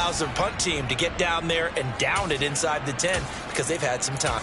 allows their punt team to get down there and down it inside the 10 because they've had some time.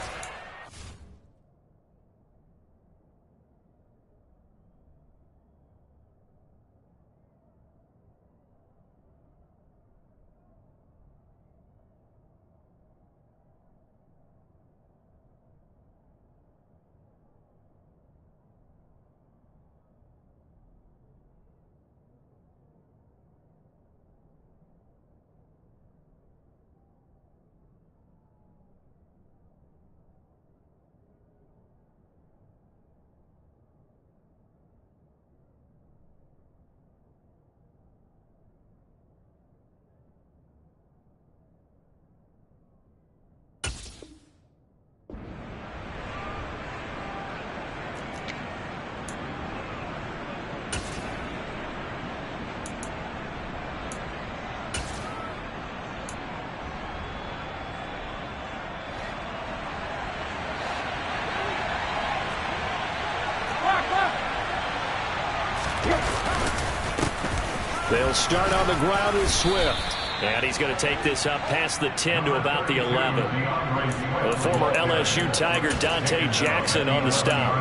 They'll start on the ground with Swift. And he's going to take this up past the 10 to about the 11. The former LSU Tiger Dante Jackson on the stop.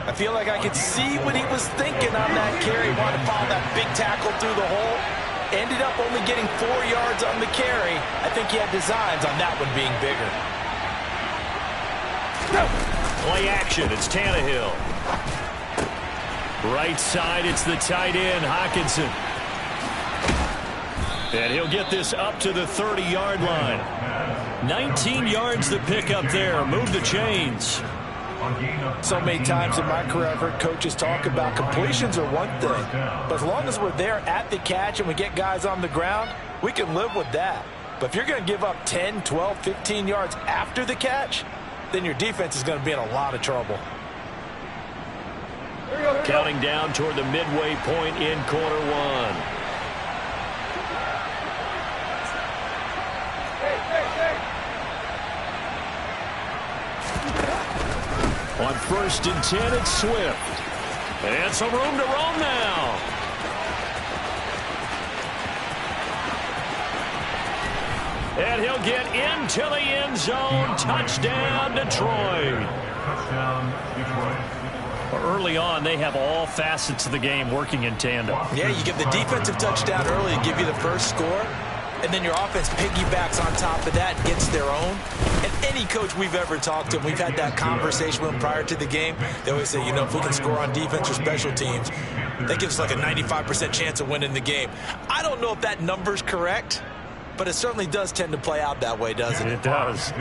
I feel like I could see what he was thinking on that carry. Wanted to follow that big tackle through the hole. Ended up only getting 4 yards on the carry. I think he had designs on that one being bigger. Play action. It's Tannehill. Right side, it's the tight end, Hockenson. And he'll get this up to the 30-yard line. 19 yards to pick up there. Move the chains. So many times in my career I've heard coaches talk about completions are one thing. But as long as we're there at the catch and we get guys on the ground, we can live with that. But if you're going to give up 10, 12, 15 yards after the catch, then your defense is going to be in a lot of trouble. Counting down toward the midway point in quarter one. On 1st and 10, it's Swift. And some room to roam now. And he'll get into the end zone. Touchdown, Detroit. Touchdown, Detroit. Early on, they have all facets of the game working in tandem. Yeah, you give the defensive touchdown early to give you the first score, and then your offense piggybacks on top of that and gets their own. And any coach we've ever talked to, we've had that conversation with them prior to the game, they always say, you know, if we can score on defense or special teams, that gives us like a 95% chance of winning the game. I don't know if that number's correct, but it certainly does tend to play out that way, doesn't it? It does.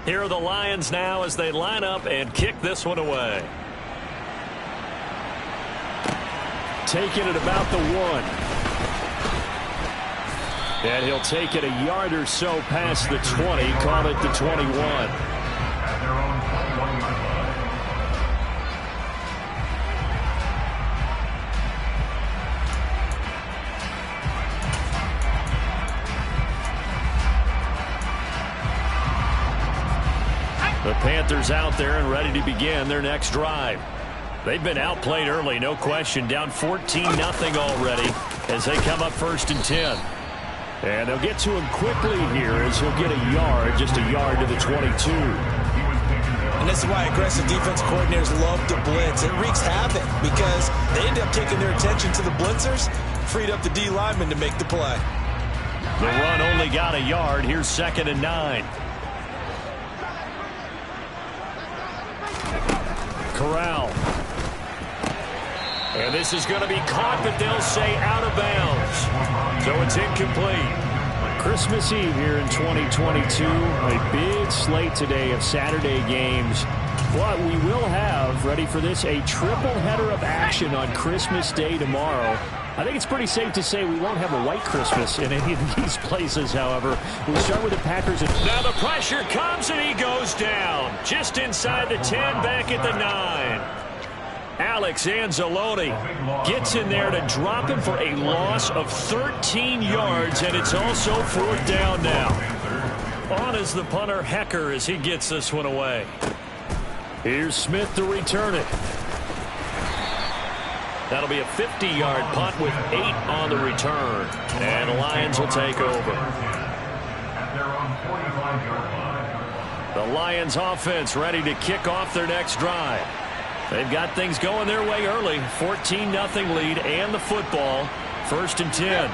Here are the Lions now as they line up and kick this one away. Taking it about the 1. And he'll take it a yard or so past the 20, call it the 21. The Panthers out there and ready to begin their next drive. They've been outplayed early, no question. Down 14-0 already as they come up 1st and 10. And they'll get to him quickly here as he'll get a yard, just a yard to the 22. And this is why aggressive defense coordinators love to blitz. It wreaks havoc because they end up taking their attention to the blitzers, freed up the D lineman to make the play. The run only got a yard. Here's 2nd and 9. Corral. And this is going to be caught, but they'll say out of bounds. So it's incomplete. Christmas Eve here in 2022. A big slate today of Saturday games. But we will have, ready for this, a triple header of action on Christmas Day tomorrow. I think it's pretty safe to say we won't have a white Christmas in any of these places, however. We'll start with the Packers. Now the pressure comes and he goes down. Just inside the 10, back at the 9. Alex Anzalone gets in there to drop him for a loss of 13 yards, and it's also 4th down now. On is the punter, Hecker, as he gets this one away. Here's Smith to return it. That'll be a 50-yard punt with 8 on the return. And the Lions will take over. The Lions offense ready to kick off their next drive. They've got things going their way early. 14-0 lead and the football. 1st and 10.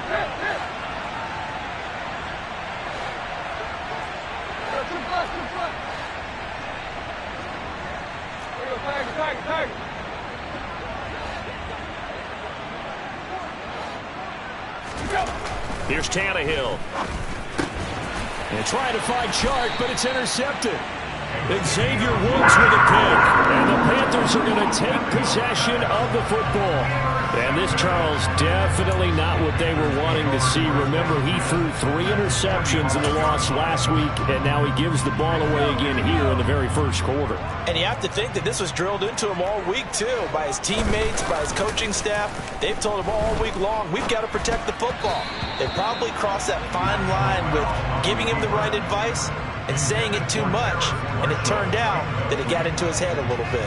Here's Tannehill. And trying to find Chark, but it's intercepted. Xavier Woods with a pick. And the Panthers are going to take possession of the football. And this, Charles, definitely not what they were wanting to see. Remember, he threw 3 interceptions in the loss last week, and now he gives the ball away again here in the very first quarter. And you have to think that this was drilled into him all week, too, by his teammates, by his coaching staff. They've told him all week long, we've got to protect the football. They probably crossed that fine line with giving him the right advice and saying it too much, and it turned out that it got into his head a little bit.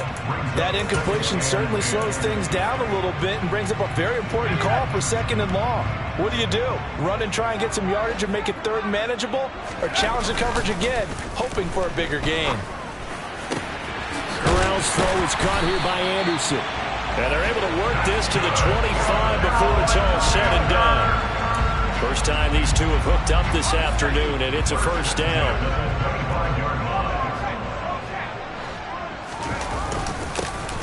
That incompletion certainly slows things down a little bit and brings up a very important call for 2nd and long. What do? Run and try and get some yardage and make it 3rd and manageable, or challenge the coverage again, hoping for a bigger gain? Corral's throw is caught here by Anderson. And they're able to work this to the 25 before it's all said and done. First time these two have hooked up this afternoon, and it's a 1st down.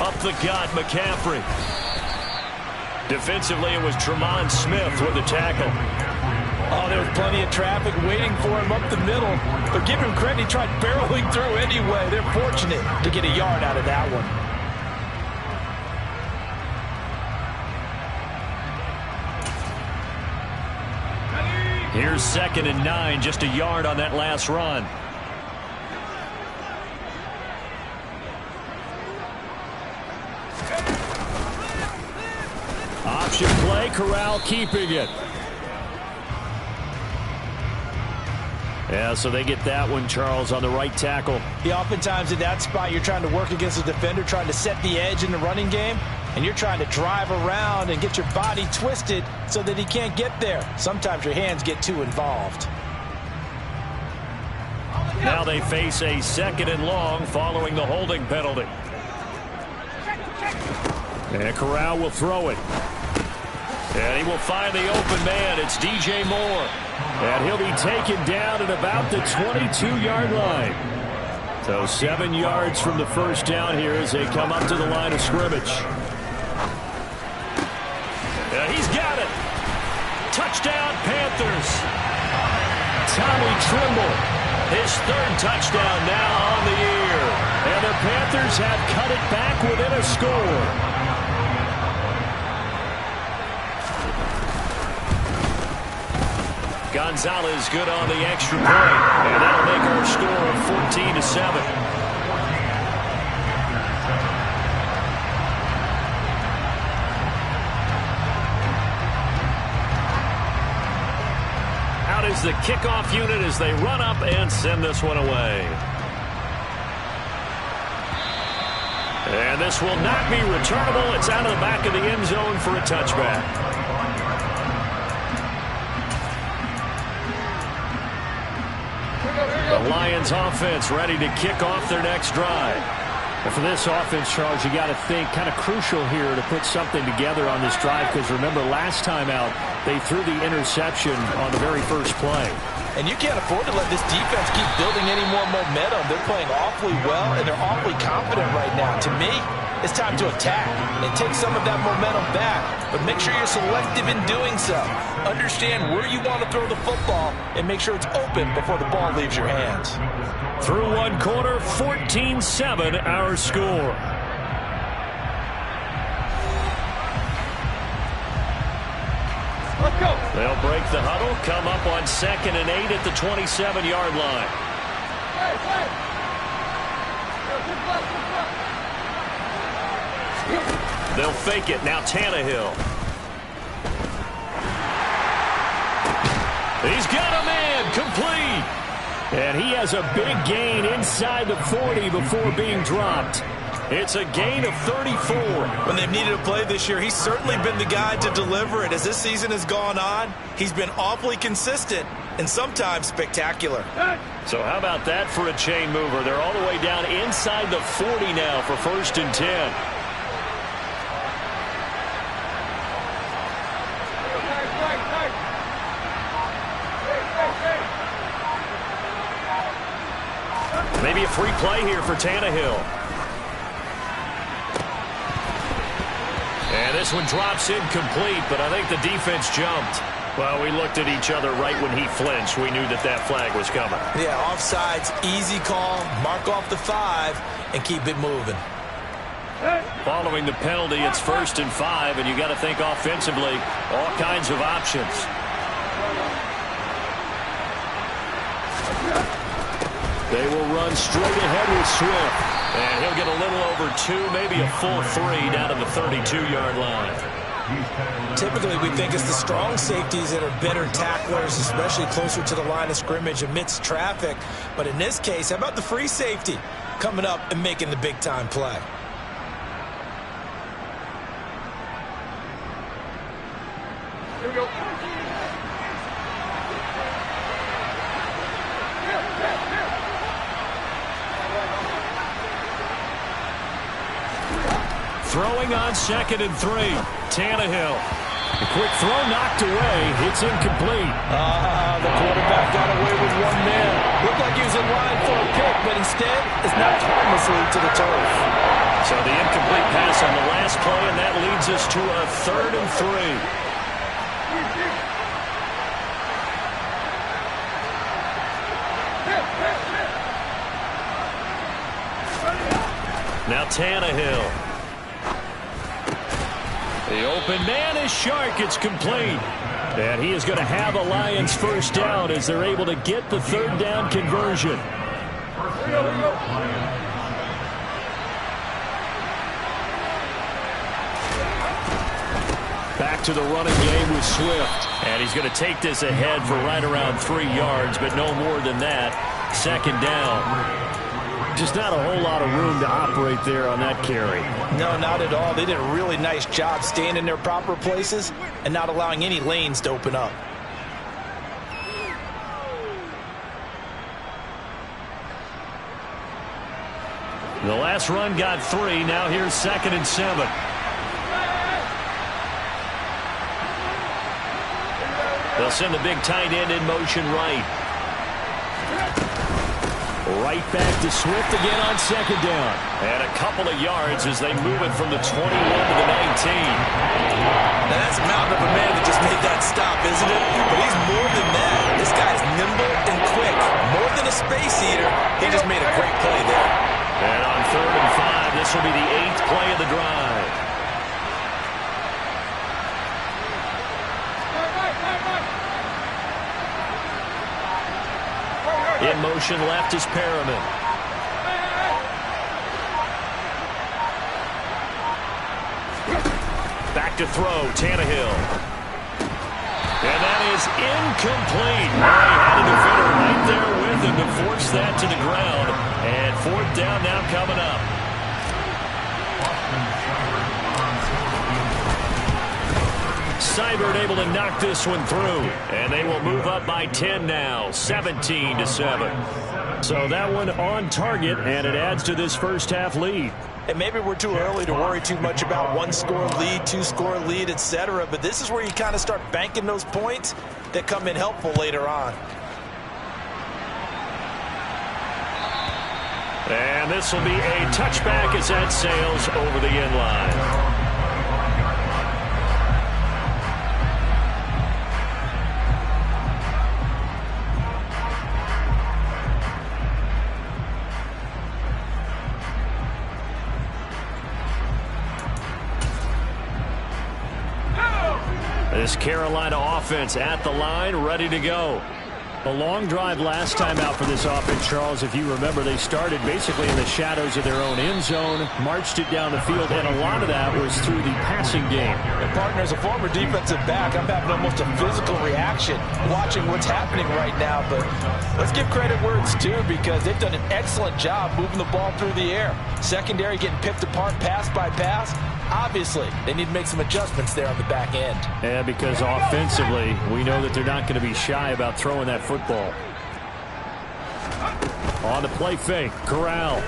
Up the gut, McCaffrey. Defensively, it was Tremont Smith with the tackle. Oh, there was plenty of traffic waiting for him up the middle. But give him credit, he tried barreling through anyway. They're fortunate to get a yard out of that one. Here's 2nd and 9, just a yard on that last run. Option play, Corral keeping it. Yeah, so they get that one, Charles, on the right tackle. Yeah, oftentimes in that spot, you're trying to work against a defender, trying to set the edge in the running game, and you're trying to drive around and get your body twisted so that he can't get there. Sometimes your hands get too involved. Now they face a 2nd and long following the holding penalty. And Corral will throw it. And he will find the open man. It's DJ Moore. And he'll be taken down at about the 22-yard line. So 7 yards from the first down here as they come up to the line of scrimmage. And he's got it. Touchdown, Panthers. Tommy Tremble, his 3rd touchdown now on the year. And the Panthers have cut it back within a score. Gonzalez good on the extra point, and that'll make our score of 14-7. Out is the kickoff unit as they run up and send this one away. And this will not be returnable. It's out of the back of the end zone for a touchback. The Lions offense ready to kick off their next drive. And for this offense, Charles, you got to think kind of crucial here to put something together on this drive, because remember last time out they threw the interception on the very first play. And you can't afford to let this defense keep building any more momentum. They're playing awfully well, and they're awfully confident right now. To me, it's time to attack and take some of that momentum back. But make sure you're selective in doing so. Understand where you want to throw the football and make sure it's open before the ball leaves your hands. Through one quarter, 14-7 our score. Let's go. They'll break the huddle, come up on 2nd and 8 at the 27-yard line. They'll fake it. Now Tannehill. He's got a man. Complete. And he has a big gain inside the 40 before being dropped. It's a gain of 34. When they've needed a play this year, he's certainly been the guy to deliver it. As this season has gone on, he's been awfully consistent and sometimes spectacular. So how about that for a chain mover? They're all the way down inside the 40 now for 1st and 10. Maybe a free play here for Tannehill. And this one drops incomplete, but I think the defense jumped. Well, we looked at each other right when he flinched. We knew that that flag was coming. Yeah, offsides, easy call. Mark off the 5 and keep it moving. Following the penalty, it's 1st and 5, and you got to think offensively, all kinds of options. They will run straight ahead with Swift. And he'll get a little over 2, maybe a full 3 down to the 32-yard line. Typically, we think it's the strong safeties that are better tacklers, especially closer to the line of scrimmage amidst traffic. But in this case, how about the free safety coming up and making the big-time play? Here we go. Throwing on 2nd and 3. Tannehill. A quick throw knocked away. It's incomplete. The quarterback got away with one man. Looked like he was in line for a pick, but instead is knocked harmlessly to the turf. So the incomplete pass on the last play, and that leads us to a 3rd and 3. Now Tannehill. The open man is Shark. It's complete. And he is going to have a Lions 1st down as they're able to get the 3rd down conversion. Back to the running game with Swift. And he's going to take this ahead for right around 3 yards, but no more than that. 2nd down. Just not a whole lot of room to operate there on that carry. No, not at all. They did a really nice job staying in their proper places and not allowing any lanes to open up. The last run got 3. Now here's 2nd and 7. They'll send the big tight end in motion right. Right back to Swift again on 2nd down. And a couple of yards as they move it from the 21 to the 19. Now that's a mountain of a man that just made that stop, isn't it? But he's more than that. This guy's nimble and quick. More than a space eater. He just made a great play there. And on 3rd and 5, this will be the 8th play of the drive. In motion left is Perriman. Back to throw, Tannehill. And that is incomplete. Well, he had a defender right there with him to force that to the ground. And 4th down now coming up. Seibert able to knock this one through. And they will move up by 10 now, 17-7. So that one on target, and it adds to this 1st half lead. And maybe we're too early to worry too much about 1-score lead, 2-score lead, etc. But this is where you kind of start banking those points that come in helpful later on. And this will be a touchback as that sails over the end line. This Carolina offense at the line, ready to go. A long drive last time out for this offense, Charles. If you remember, they started basically in the shadows of their own end zone, marched it down the field, and a lot of that was through the passing game. And partner, as a former defensive back, I'm having almost a physical reaction watching what's happening right now. But let's give credit where it's due, because they've done an excellent job moving the ball through the air. Secondary getting picked apart pass by pass. Obviously, they need to make some adjustments there on the back end. Yeah, because offensively, we know that they're not going to be shy about throwing that football. On the play fake, Corral.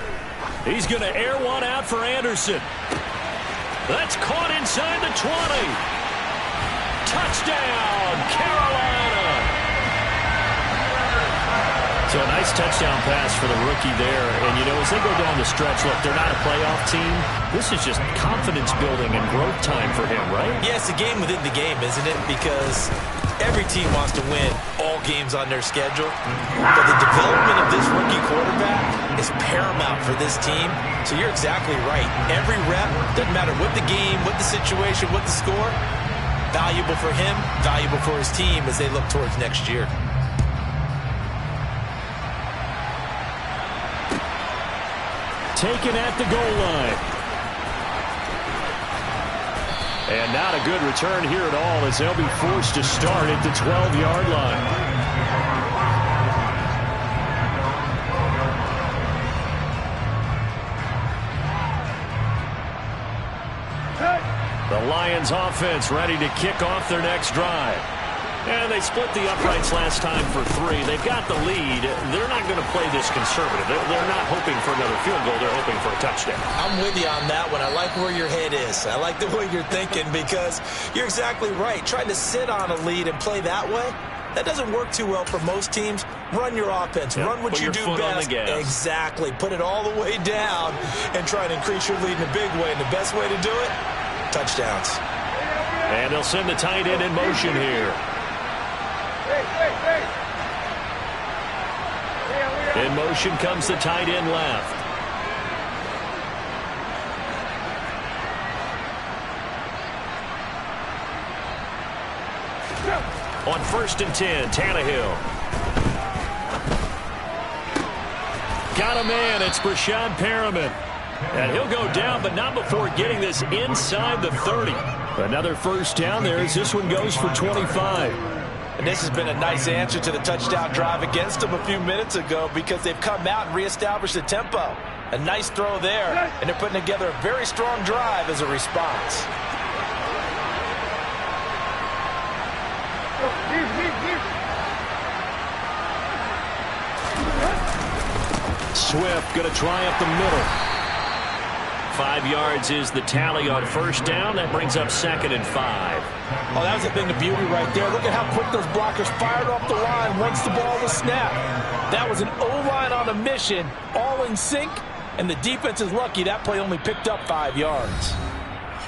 He's going to air one out for Anderson. That's caught inside the 20. Touchdown, Carolina. So a nice touchdown pass for the rookie there. And, you know, as they go down the stretch, look, they're not a playoff team. This is just confidence building and growth time for him, right? Yeah, it's a game within the game, isn't it? Because every team wants to win all games on their schedule. But the development of this rookie quarterback is paramount for this team. So you're exactly right. Every rep, doesn't matter what the game, what the situation, what the score, valuable for him, valuable for his team as they look towards next year. Taken at the goal line. And not a good return here at all, as they'll be forced to start at the 12-yard line. The Lions offense ready to kick off their next drive. And they split the uprights last time for 3. They've got the lead. They're not going to play this conservative. They're not hoping for another field goal. They're hoping for a touchdown. I'm with you on that one. I like where your head is. I like the way you're thinking, because you're exactly right. Trying to sit on a lead and play that way, that doesn't work too well for most teams. Run your offense. Run what you do best. Exactly. Put it all the way down and try and increase your lead in a big way. And the best way to do it, touchdowns. And they'll send the tight end in motion here. In motion comes the tight end left. On 1st and 10, Tannehill. Got a man. It's Brashad Perriman. And he'll go down, but not before getting this inside the 30. Another first down there as this one goes for 25. And this has been a nice answer to the touchdown drive against them a few minutes ago, because they've come out and reestablished the tempo. A nice throw there, and they're putting together a very strong drive as a response. Swift going to try up the middle. 5 yards is the tally on first down. That brings up 2nd and 5. Oh, that was a thing of beauty right there. Look at how quick those blockers fired off the line once the ball was snapped. That was an O-line on a mission, all in sync, and the defense is lucky that play only picked up 5 yards.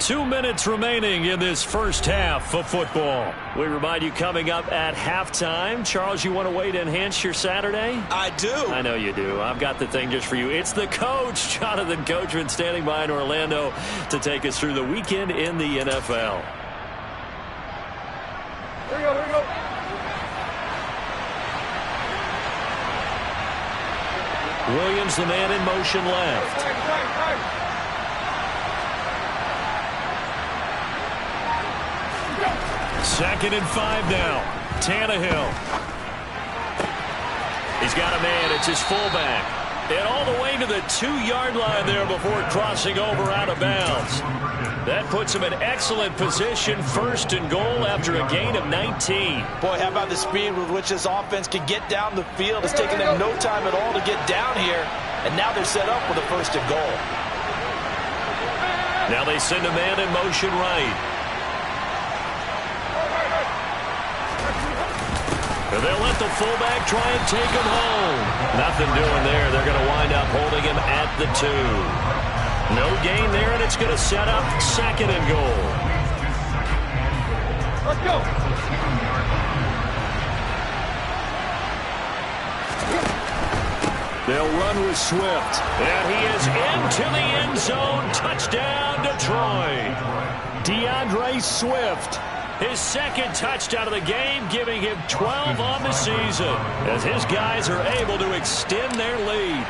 2 minutes remaining in this first half of football. We remind you, coming up at halftime. Charles, you want a way to enhance your Saturday? I do. I know you do. I've got the thing just for you. It's the coach, Jonathan Coachman, standing by in Orlando to take us through the weekend in the NFL. Here we go, here we go. Williams, the man in motion left. Right. 2nd and 5 now. Tannehill. He's got a man. It's his fullback. And all the way to the 2-yard line there before crossing over out of bounds. That puts him in excellent position, 1st and goal after a gain of 19. Boy, how about the speed with which this offense can get down the field? It's taken them no time at all to get down here. And now they're set up with a 1st and goal. Now they send a man in motion right. They'll let the fullback try and take him home. Nothing doing there. They're going to wind up holding him at the 2. No gain there, and it's going to set up 2nd and goal. Let's go. They'll run with Swift. And he is into the end zone. Touchdown, Detroit. DeAndre Swift His second touchdown of the game, giving him 12 on the season, as his guys are able to extend their lead.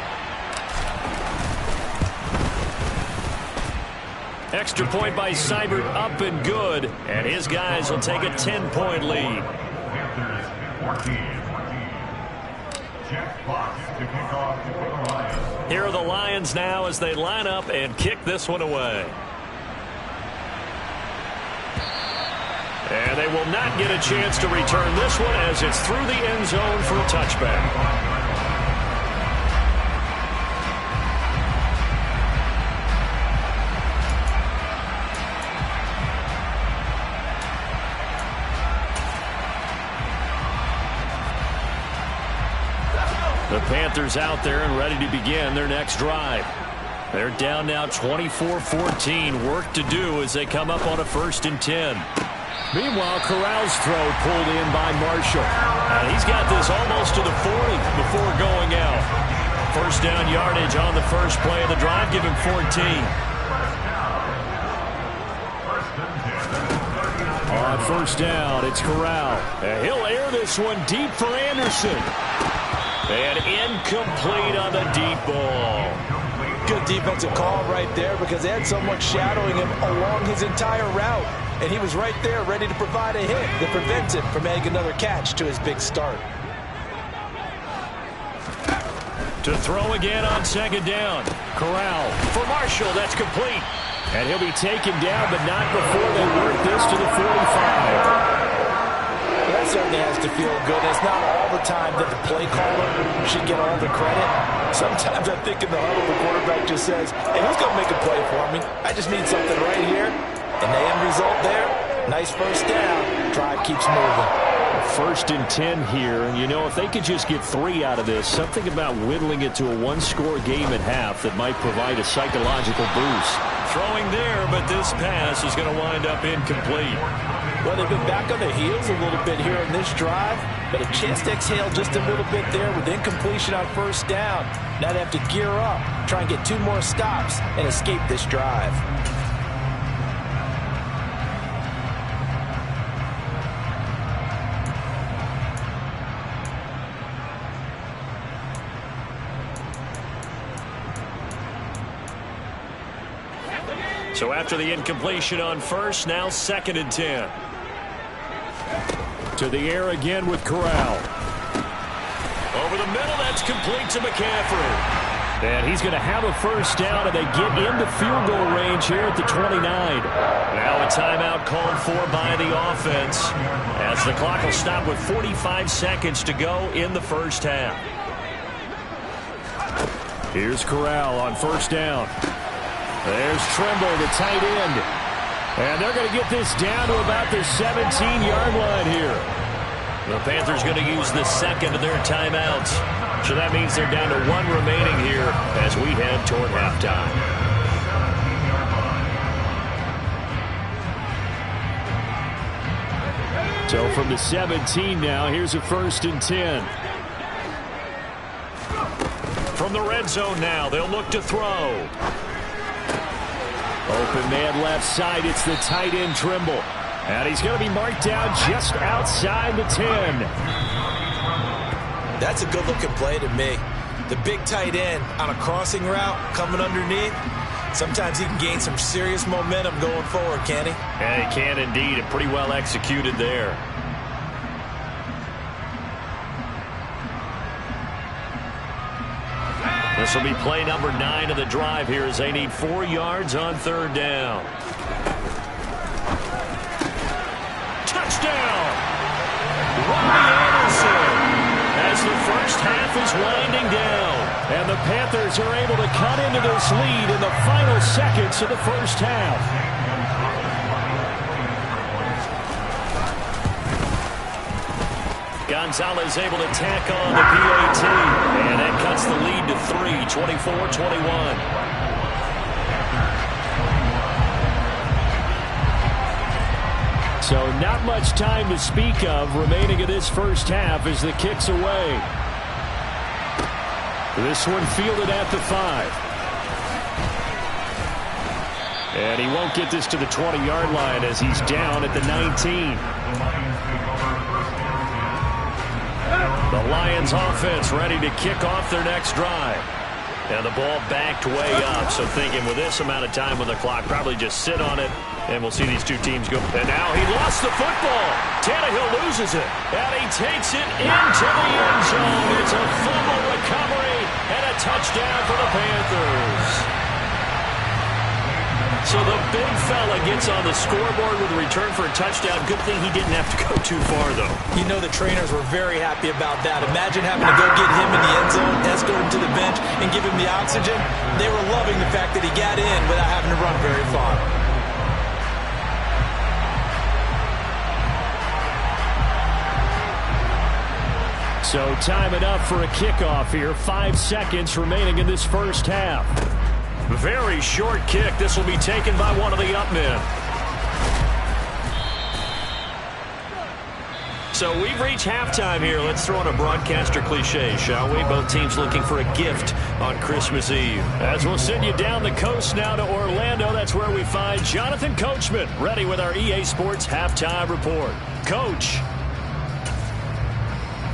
Extra point by Seibert, up and good, and his guys will take a 10-point lead. Here are the Lions now as they line up and kick this one away. And they will not get a chance to return this one as it's through the end zone for a touchback. The Panthers out there and ready to begin their next drive. They're down now 24-14. Work to do as they come up on a 1st and 10. Meanwhile, Corral's throw pulled in by Marshall. And he's got this almost to the 40 before going out. First down yardage on the first play of the drive. Give him 14. On first down, it's Corral. And he'll air this one deep for Anderson. And incomplete on the deep ball. Good defensive call right there because they had someone shadowing him along his entire route. And he was right there ready to provide a hit that prevents him from adding another catch to his big start. To throw again on second down. Corral for Marshall. That's complete. And he'll be taken down, but not before they work this to the 45. That certainly has to feel good. It's not all the time that the play caller should get all the credit. Sometimes I think in the huddle, the quarterback just says, hey, who's going to make a play for me? I just need something right here. And the end result there, nice first down. Drive keeps moving. 1st and 10 here. And, you know, if they could just get 3 out of this, something about whittling it to a one-score game at half that might provide a psychological boost. Throwing there, but this pass is going to wind up incomplete. Well, they've been back on their heels a little bit here in this drive, but a chance to exhale just a little bit there with incompletion on first down. Now they have to gear up, try and get 2 more stops, and escape this drive. So after the incompletion on first, now 2nd and 10. To the air again with Corral. Over the middle, that's complete to McCaffrey. And he's going to have a first down, and they get into field goal range here at the 29. Now a timeout called for by the offense, as the clock will stop with 45 seconds to go in the first half. Here's Corral on first down. There's Trimble, the tight end. And they're going to get this down to about the 17-yard line here. The Panthers going to use the second of their timeouts. So that means they're down to 1 remaining here as we head toward halftime. So from the 17 now, here's a 1st and 10. From the red zone now, they'll look to throw. Open man left side, it's the tight end Trimble. And he's going to be marked down just outside the 10. That's a good-looking play to me. The big tight end on a crossing route coming underneath. Sometimes he can gain some serious momentum going forward, can he? Yeah, he can indeed, and pretty well executed there. This will be play number 9 of the drive here as they need 4 yards on 3rd down. Touchdown! Robbie Anderson as the first half is winding down. And the Panthers are able to cut into this lead in the final seconds of the first half. Gonzalez able to tack on the PAT, and that cuts the lead to 3, 24-21. So not much time to speak of remaining in this first half as the kick's away. This one fielded at the 5. And he won't get this to the 20-yard line as he's down at the 19. The Lions offense ready to kick off their next drive. And the ball backed way up. So thinking with this amount of time on the clock, probably just sit on it. And we'll see these two teams go. And now he lost the football. Tannehill loses it. And he takes it into the end zone. It's a fumble recovery and a touchdown for the Panthers. So the big fella gets on the scoreboard with a return for a touchdown. Good thing he didn't have to go too far, though. You know the trainers were very happy about that. Imagine having to go get him in the end zone, escort him to the bench, and give him the oxygen. They were loving the fact that he got in without having to run very far. So time it up for a kickoff here. 5 seconds remaining in this first half. Very short kick. This will be taken by one of the up men. So we've reached halftime here. Let's throw in a broadcaster cliche, shall we? Both teams looking for a gift on Christmas Eve. As we'll send you down the coast now to Orlando. That's where we find Jonathan Coachman ready with our EA Sports Halftime Report. Coach.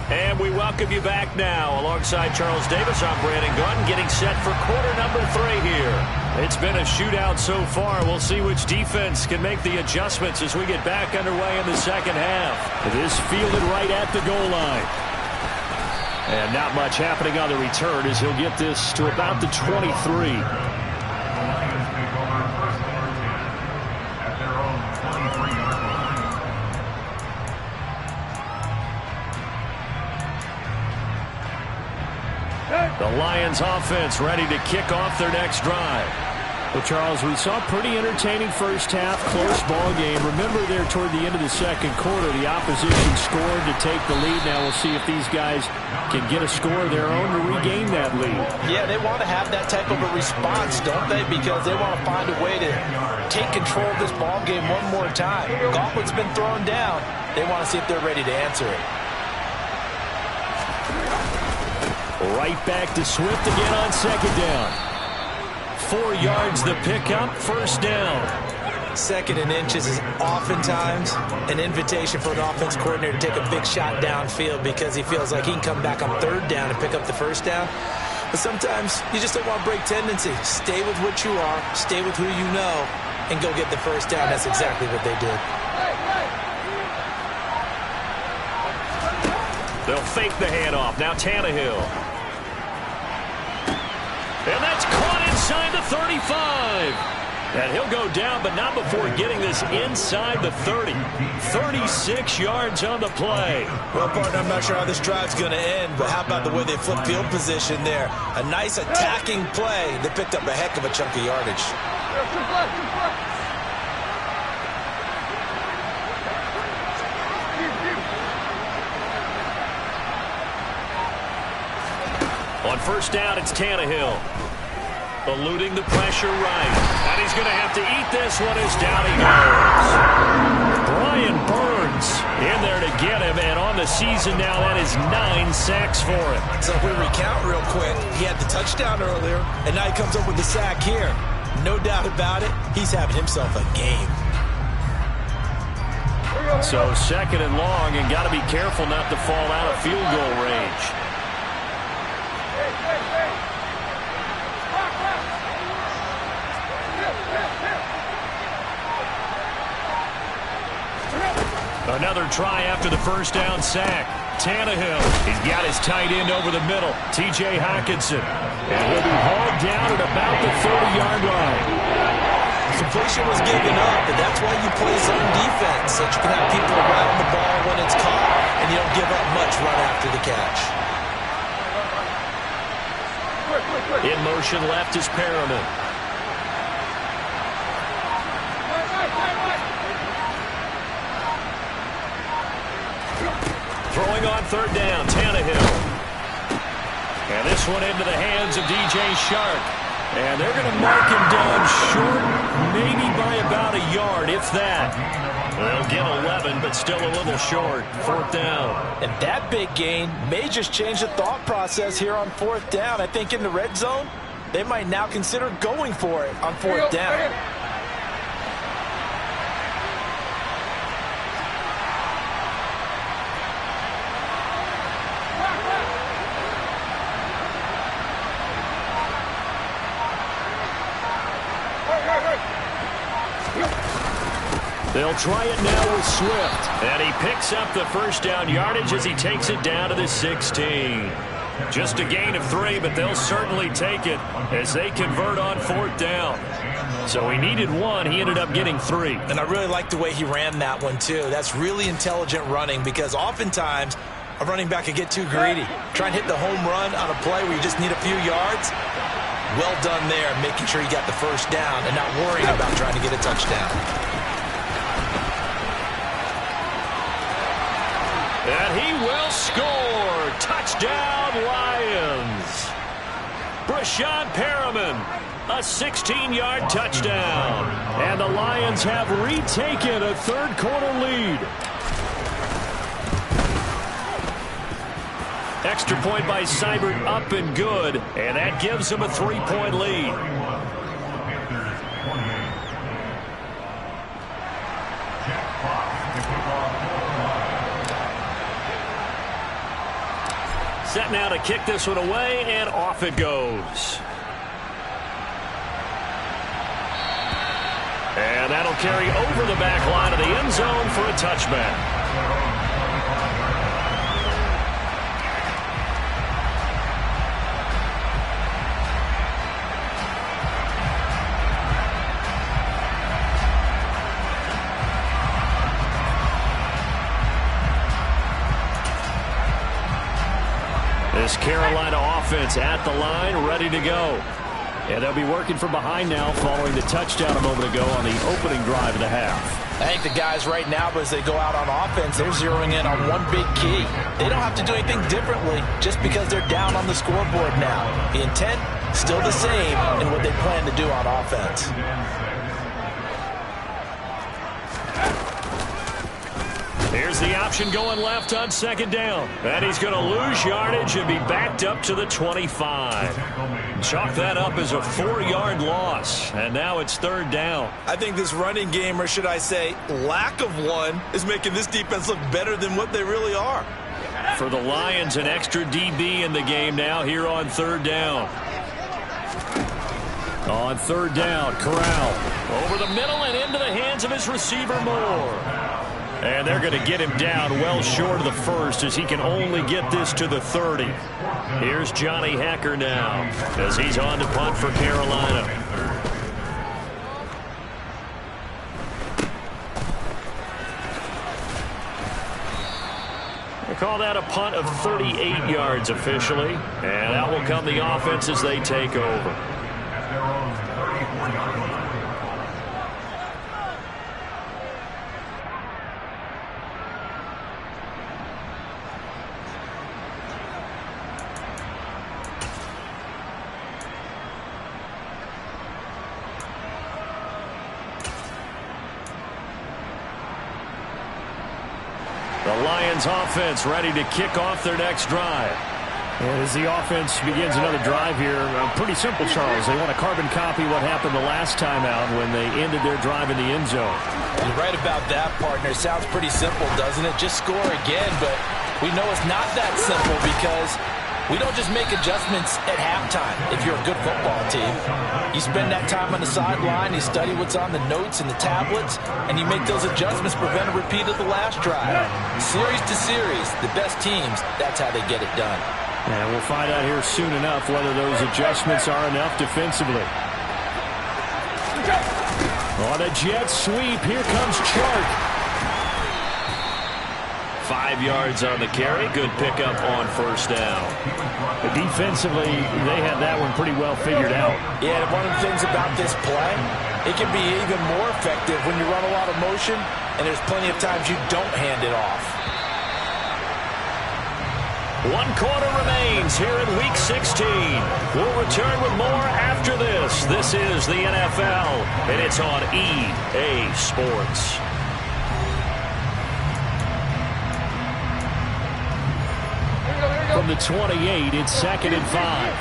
And we welcome you back now. Alongside Charles Davis, I'm Brandon Gunn, getting set for quarter number 3 here. It's been a shootout so far. We'll see which defense can make the adjustments as we get back underway in the second half. This fielded right at the goal line. And not much happening on the return as he'll get this to about the 23. The Lions offense ready to kick off their next drive. Well, Charles, we saw a pretty entertaining first half, close ball game. Remember there toward the end of the second quarter, the opposition scored to take the lead. Now we'll see if these guys can get a score of their own to regain that lead. Yeah, they want to have that type of a response, don't they? Because they want to find a way to take control of this ball game one more time. Gauntlet's been thrown down. They want to see if they're ready to answer it. Right back to Swift again on second down. 4 yards the pickup, first down. 2nd and inches is oftentimes an invitation for an offense coordinator to take a big shot downfield because he feels like he can come back on 3rd down and pick up the first down. But sometimes you just don't want to break tendency. Stay with what you are, stay with who you know, and go get the first down. That's exactly what they did. They'll fake the handoff. Now Tannehill. And that's caught inside the 35. And he'll go down, but not before getting this inside the 30. 36 yards on the play. Well, partner, I'm not sure how this drive's going to end, but how about the way they flip field position there? A nice attacking play. They picked up a heck of a chunk of yardage. On first down, it's Tannehill. Eluding the pressure right. And he's going to have to eat this one as down he goes. Brian Burns in there to get him. And on the season now, that is 9 sacks for him. So if we recount real quick, he had the touchdown earlier, and now he comes up with the sack here. No doubt about it, he's having himself a game. So 2nd and long, and got to be careful not to fall out of field goal range. Another try after the first down sack. Tannehill, he's got his tight end over the middle, T.J. Hockenson. And he'll be hauled down at about the 30-yard line. Completion was given up, but that's why you play zone defense, so you can have people around the ball when it's caught, and you don't give up much right after the catch. In motion left is Perriman. Throwing on 3rd down, Tannehill. And this one into the hands of DJ Shark. And they're going to mark him down short, maybe by about a yard, if that. They'll get 11, but still a little short. 4th down. And that big gain may just change the thought process here on 4th down. I think in the red zone, they might now consider going for it on 4th down. They'll try it now with Swift. And he picks up the first down yardage as he takes it down to the 16. Just a gain of 3, but they'll certainly take it as they convert on 4th down. So he needed 1. He ended up getting 3. And I really like the way he ran that one, too. That's really intelligent running because oftentimes a running back can get too greedy. Try and hit the home run on a play where you just need a few yards. Well done there, making sure you got the first down and not worrying about trying to get a touchdown. And he will score. Touchdown, Lions. Breshad Perriman, a 16-yard touchdown. And the Lions have retaken a third-quarter lead. Extra point by Seibert up and good, and that gives him a 3-point lead. Set now to kick this one away, and off it goes. And that'll carry over the back line of the end zone for a touchback. This Carolina offense at the line, ready to go. And they'll be working from behind now following the touchdown a moment ago on the opening drive of the half. I think the guys right now, as they go out on offense, they're zeroing in on one big key. They don't have to do anything differently just because they're down on the scoreboard now. The intent, still the same in what they plan to do on offense. Here's the option going left on 2nd down. And he's going to lose yardage and be backed up to the 25. Chalk that up as a 4-yard loss. And now it's 3rd down. I think this running game, or should I say lack of one, is making this defense look better than what they really are. For the Lions, an extra DB in the game now here on 3rd down. On 3rd down, Corral over the middle and into the hands of his receiver Moore. And they're going to get him down well short of the first as he can only get this to the 30. Here's Johnny Hacker now as he's on to punt for Carolina. They call that a punt of 38 yards officially. And out will come the offense as they take over. The Lions offense ready to kick off their next drive. And as the offense begins another drive here, pretty simple, Charles. They want to carbon copy what happened the last time out when they ended their drive in the end zone. You're right about that, partner. Sounds pretty simple, doesn't it? Just score again, but we know it's not that simple because we don't just make adjustments at halftime if you're a good football team. You spend that time on the sideline, you study what's on the notes and the tablets, and you make those adjustments, prevent a repeat of the last drive. Series to series, the best teams, that's how they get it done. And we'll find out here soon enough whether those adjustments are enough defensively. On a jet sweep, here comes Chark. 5 yards on the carry. Good pickup on 1st down. But defensively, they had that one pretty well figured out. Yeah, and one of the things about this play, it can be even more effective when you run a lot of motion, and there's plenty of times you don't hand it off. 1 quarter remains here in Week 16. We'll return with more after this. This is the NFL, and it's on EA Sports. From the 28, it's 2nd and 5.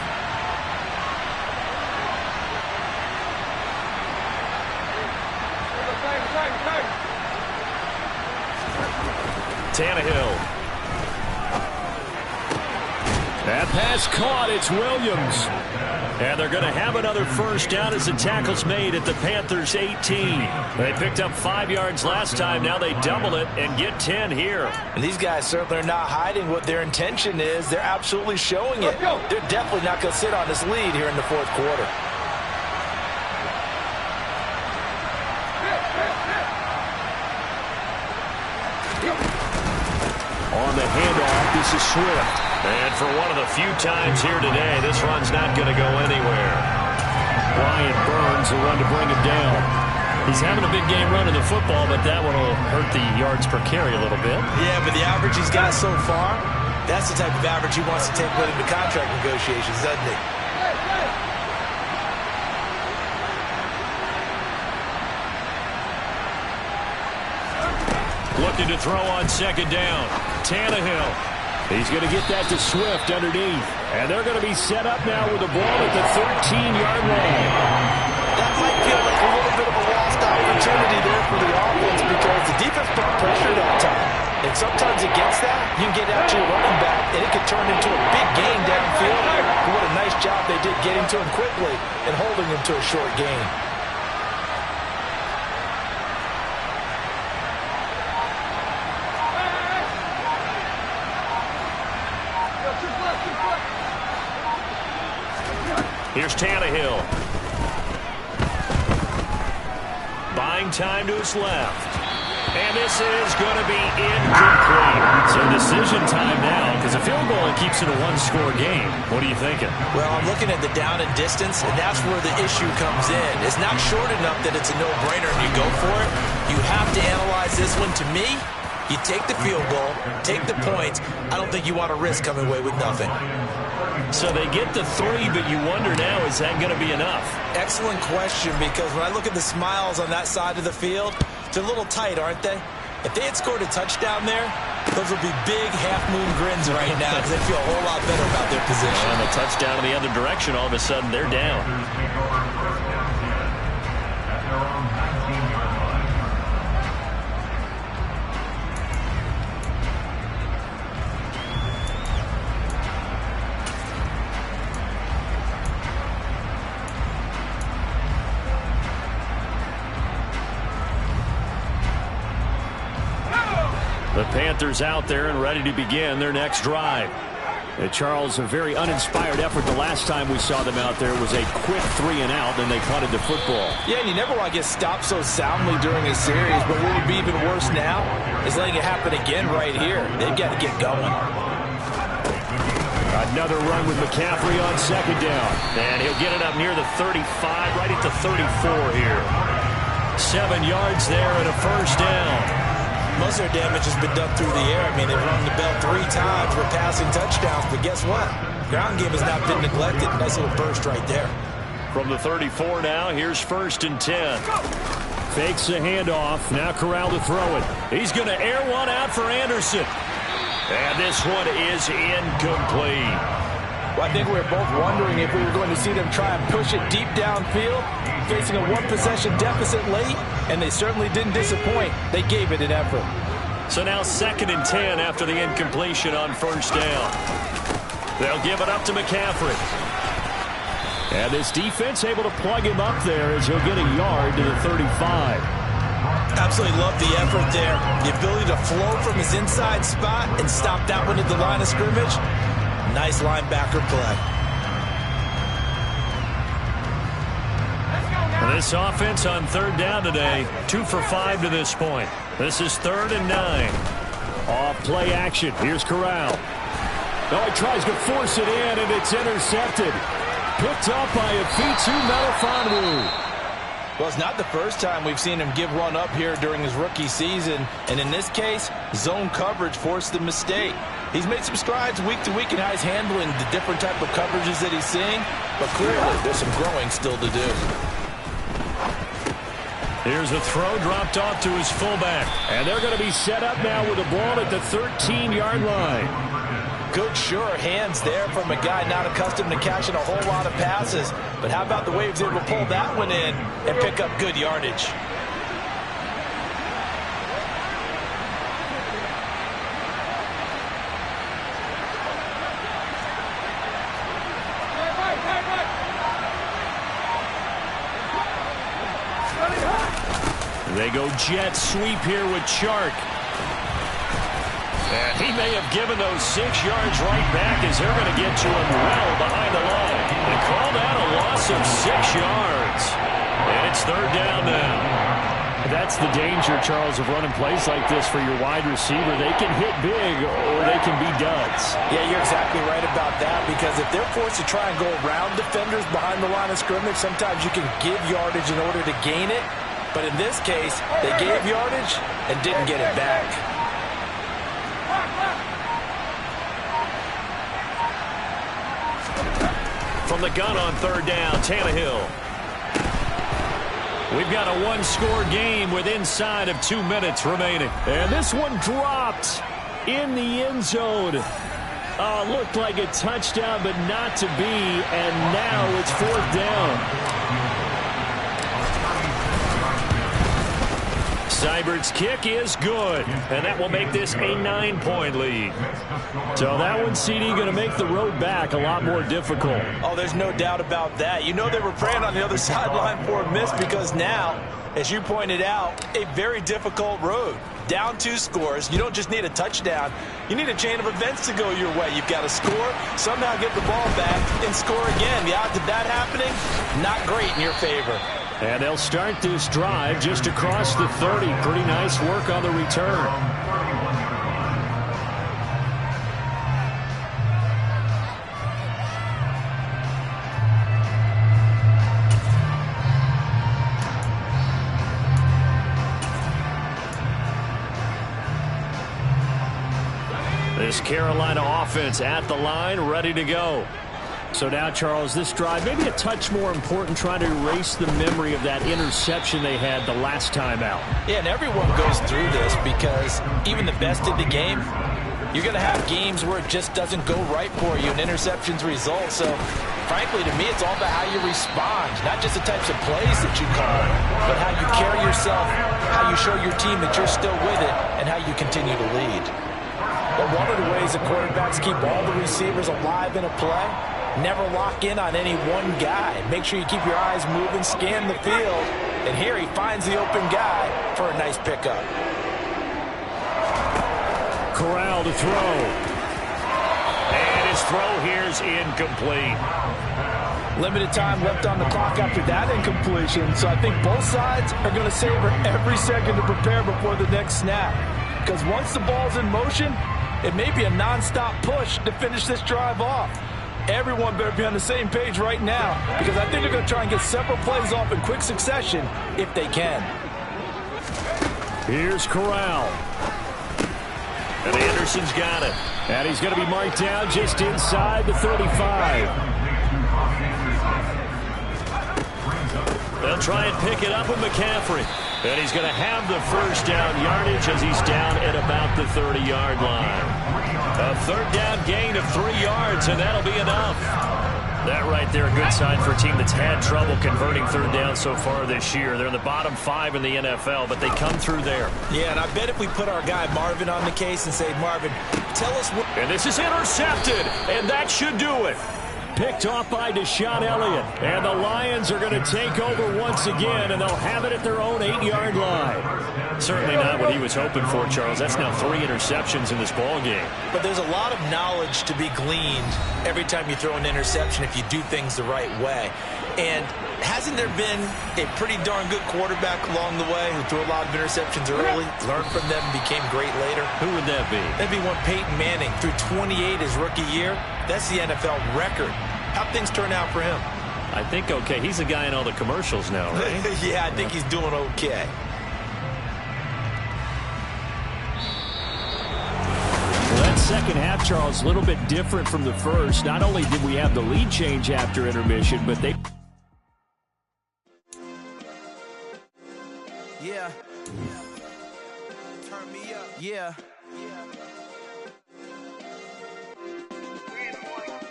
Tannehill. That pass caught. It's Williams. And they're going to have another first down as the tackle's made at the Panthers' 18. They picked up 5 yards last time. Now they double it and get 10 here. And these guys certainly are not hiding what their intention is. They're absolutely showing it. They're definitely not going to sit on this lead here in the fourth quarter. On the handoff, this is Swift. And for one of the few times here today, this run's not going to go anywhere. Brian Burns will run to bring him down. He's having a big game running the football, but that one will hurt the yards per carry a little bit. Yeah, but the average he's got so far, that's the type of average he wants to take with him to contract negotiations, doesn't he? Looking to throw on second down. Tannehill. He's going to get that to Swift underneath. And they're going to be set up now with the ball at the 13-yard line. That might feel like a little bit of a lost opportunity there for the offense because the defense put pressure that time. And sometimes against that, you can get out to your running back, and it can turn into a big gain downfield. But what a nice job they did getting to him quickly and holding him to a short gain. Here's Tannehill. Buying time to his left. And this is going to be incomplete. So decision time now, because a field goal keeps it a one-score game. What are you thinking? Well, I'm looking at the down and distance, and that's where the issue comes in. It's not short enough that it's a no-brainer and you go for it. You have to analyze this one. To me, you take the field goal, take the points. I don't think you want to risk coming away with nothing. So they get the 3, but you wonder now, is that going to be enough? Excellent question, because when I look at the smiles on that side of the field, they're a little tight, aren't they? If they had scored a touchdown there, those would be big half-moon grins right now because they feel a whole lot better about their position. And a touchdown in the other direction, all of a sudden they're down. The Panthers out there and ready to begin their next drive. Charles, a very uninspired effort the last time we saw them out there was a quick 3 and out, then they punted the football. Yeah, and you never want to get stopped so soundly during a series, but what would be even worse now is letting it happen again right here. They've got to get going. Another run with McCaffrey on second down. And he'll get it up near the 35, right at the 34 here. 7 yards there and a first down. Most of their damage has been done through the air. I mean, they've rung the bell 3 times with passing touchdowns, but guess what? Ground game has not been neglected. Nice little burst right there. From the 34 now, here's 1st and 10. Fakes a handoff. Now Corral to throw it. He's going to air one out for Anderson. And this one is incomplete. Well, I think we were both wondering if we were going to see them try and push it deep downfield, facing a 1-possession deficit late, and they certainly didn't disappoint. They gave it an effort. So now 2nd and 10 after the incompletion on first down. They'll give it up to McCaffrey. And this defense able to plug him up there as he'll get a yard to the 35. Absolutely love the effort there. The ability to flow from his inside spot and stop that one at the line of scrimmage. Nice linebacker play. This offense on 3rd down today, 2 for 5 to this point. This is 3rd and 9. Off play action. Here's Corral. Oh, he tries to force it in, and it's intercepted. Picked up by Afitu Melifonwu. Well, it's not the first time we've seen him give one up here during his rookie season. And in this case, zone coverage forced the mistake. He's made some strides week to week in how he's handling the different type of coverages that he's seeing. But clearly, there's some growing still to do. Here's a throw dropped off to his fullback. And they're going to be set up now with the ball at the 13-yard line. Good, sure hands there from a guy not accustomed to catching a whole lot of passes. But how about the way he was able to pull that one in and pick up good yardage? They go jet sweep here with Chark. And he may have given those 6 yards right back as they're going to get to him well behind the line. They call that a loss of 6 yards. And it's 3rd down now. That's the danger, Charles, of running plays like this for your wide receiver. They can hit big or they can be duds. Yeah, you're exactly right about that, because if they're forced to try and go around defenders behind the line of scrimmage, sometimes you can give yardage in order to gain it. But in this case, they gave yardage and didn't get it back. From the gun on 3rd down, Tannehill. We've got a 1-score game with inside of 2 minutes remaining. And this one dropped in the end zone. Looked like a touchdown, but not to be. And now it's 4th down. Seibert's kick is good, and that will make this a 9-point lead. So that one, CD, going to make the road back a lot more difficult. Oh, there's no doubt about that. You know they were praying on the other sideline for a miss, because now, as you pointed out, a very difficult road. Down 2 scores. You don't just need a touchdown. You need a chain of events to go your way. You've got to score, somehow get the ball back, and score again. The odds of that happening, not great in your favor. And they'll start this drive just across the 30. Pretty nice work on the return. This Carolina offense at the line, ready to go. So now, Charles, this drive, maybe a touch more important, trying to erase the memory of that interception they had the last time out. Yeah, and everyone goes through this, because even the best in the game, you're going to have games where it just doesn't go right for you and interceptions result. So, frankly, to me, it's all about how you respond, not just the types of plays that you call, but how you carry yourself, how you show your team that you're still with it, and how you continue to lead. But one of the ways that quarterbacks keep all the receivers alive in a play, never lock in on any one guy. Make sure you keep your eyes moving, scan the field. And here he finds the open guy for a nice pickup. Corral to throw. And his throw here's incomplete. Limited time left on the clock after that incompletion. So I think both sides are going to savor every second to prepare before the next snap. Because once the ball's in motion, it may be a nonstop push to finish this drive off. Everyone better be on the same page right now, because I think they're going to try and get several plays off in quick succession if they can. Here's Corral. And Anderson's got it. And he's going to be marked down just inside the 35. They'll try and pick it up with McCaffrey. And he's going to have the first down yardage as he's down at about the 30-yard line. A 3rd down gain of 3 yards, and that'll be enough. That right there, a good sign for a team that's had trouble converting 3rd down so far this year. They're in the bottom 5 in the NFL, but they come through there. Yeah, and I bet if we put our guy Marvin on the case and say, Marvin, tell us what... And this is intercepted, and that should do it. Picked off by Deshaun Elliott. And the Lions are going to take over once again, and they'll have it at their own 8-yard line. Certainly not what he was hoping for, Charles. That's now 3 interceptions in this ball game. But there's a lot of knowledge to be gleaned every time you throw an interception if you do things the right way. And hasn't there been a pretty darn good quarterback along the way who threw a lot of interceptions early, learned from them, became great later? Who would that be? That'd be one Peyton Manning. Threw 28 his rookie year. That's the NFL record. How'd things turn out for him? I think okay. He's the guy in all the commercials now, right? Yeah, I think he's doing okay. Well, that second half, Charles, a little bit different from the first. Not only did we have the lead change after intermission, but they... Yeah. Turn me up. Yeah.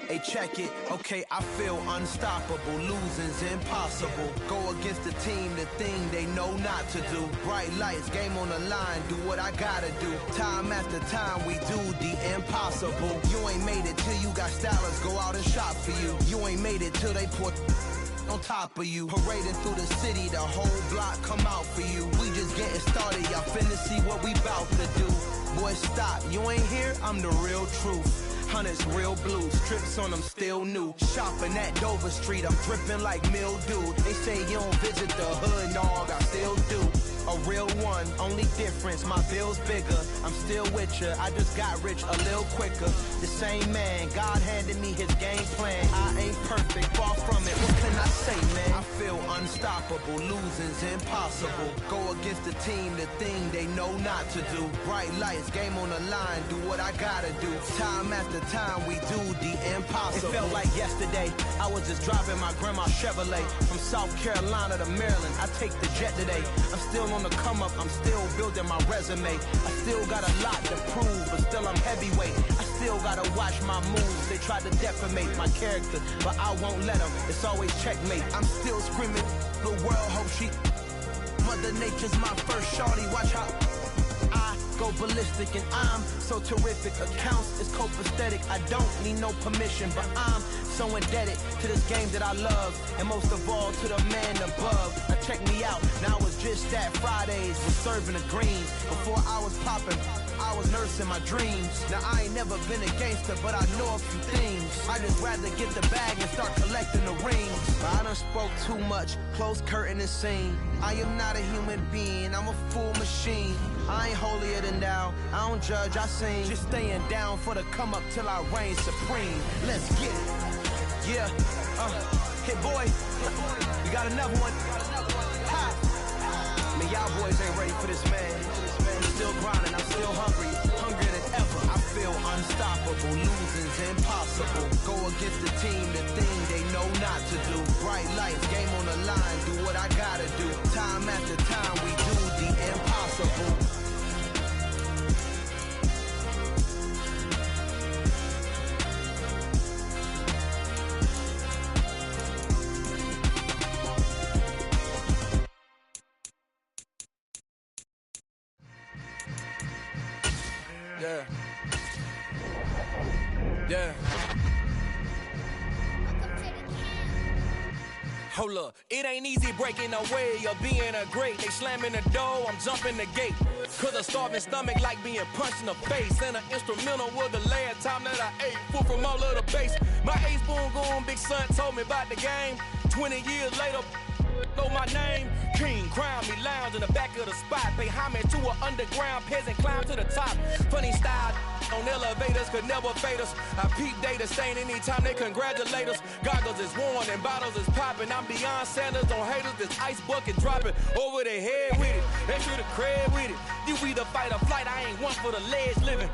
Hey, check it. Okay, I feel unstoppable. Losing's impossible. Go against the team, the thing they know not to do. Bright lights, game on the line. Do what I gotta do. Time after time, we do the impossible. You ain't made it till you got stylists go out and shop for you. You ain't made it till they put on top of you. Parading through the city, the whole block come out for you. We just getting started, y'all finna see what we bout to do. Boy, stop, you ain't here, I'm the real truth. Hunters, real blue, strips on them still new. Shopping at Dover Street, I'm dripping like mildew. They say you don't visit the hood, dog, I still do. A real one, only difference, my bill's bigger. I'm still with ya, I just got rich a little quicker. The same man, God handed me his game plan. I ain't perfect, far from it, what can I say, man? I feel unstoppable, losing's impossible. Go against the team, the thing they know not to do. Bright lights, game on the line, do what I gotta do. Time after time, we do the impossible. It felt like yesterday, I was just driving my grandma's Chevrolet. From South Carolina to Maryland, I take the jet today. I'm still on the come up, I'm still building my resume. I still got a lot to prove, but still I'm heavyweight. I still gotta watch my moves. They tried to defamate my character, but I won't let them. It's always checkmate. I'm still screaming, the world hope she. Mother Nature's my first shorty, watch how I go ballistic, and I'm so terrific. Accounts is copacetic, I don't need no permission, but I'm so indebted to this game that I love, and most of all to the man above. Now check me out, now it's just that Fridays was serving the greens. Before I was popping, I was nursing my dreams. Now I ain't never been a gangster, but I know a few things. I just rather get the bag and start collecting the rings. But I done spoke too much, close curtain and scene. I am not a human being, I'm a full machine. I ain't holier than thou, I don't judge, I sing. Just staying down for the come up till I reign supreme. Let's get it. Yeah, hit boy, we got another one. Ha! Man, y'all boys ain't ready for this, man. I'm still grinding, I'm still hungry, hungrier than ever. I feel unstoppable, losing's impossible. Go against the team, the thing they know not to do. Bright lights, game on the line, do what I gotta do. Time after time, we do the impossible. Yeah. Yeah. Hold up, it ain't easy breaking away or being a great. They slamming the door, I'm jumping the gate. Cause a starving stomach like being punched in the face. And an instrumental was the last time that I ate food from all of the bass. My A-spoon going, big son told me about the game. 20 years later, know my name. King, crown me, lounge in the back of the spot. Pay homage to an underground peasant, climb to the top. Funny style on elevators could never fade us. I peep data stain anytime they congratulate us. Goggles is worn and bottles is popping. I'm beyond Sanders on haters, this ice bucket dropping over their head with it. They should have cred with it. You either fight or flight, I ain't one for the ledge living.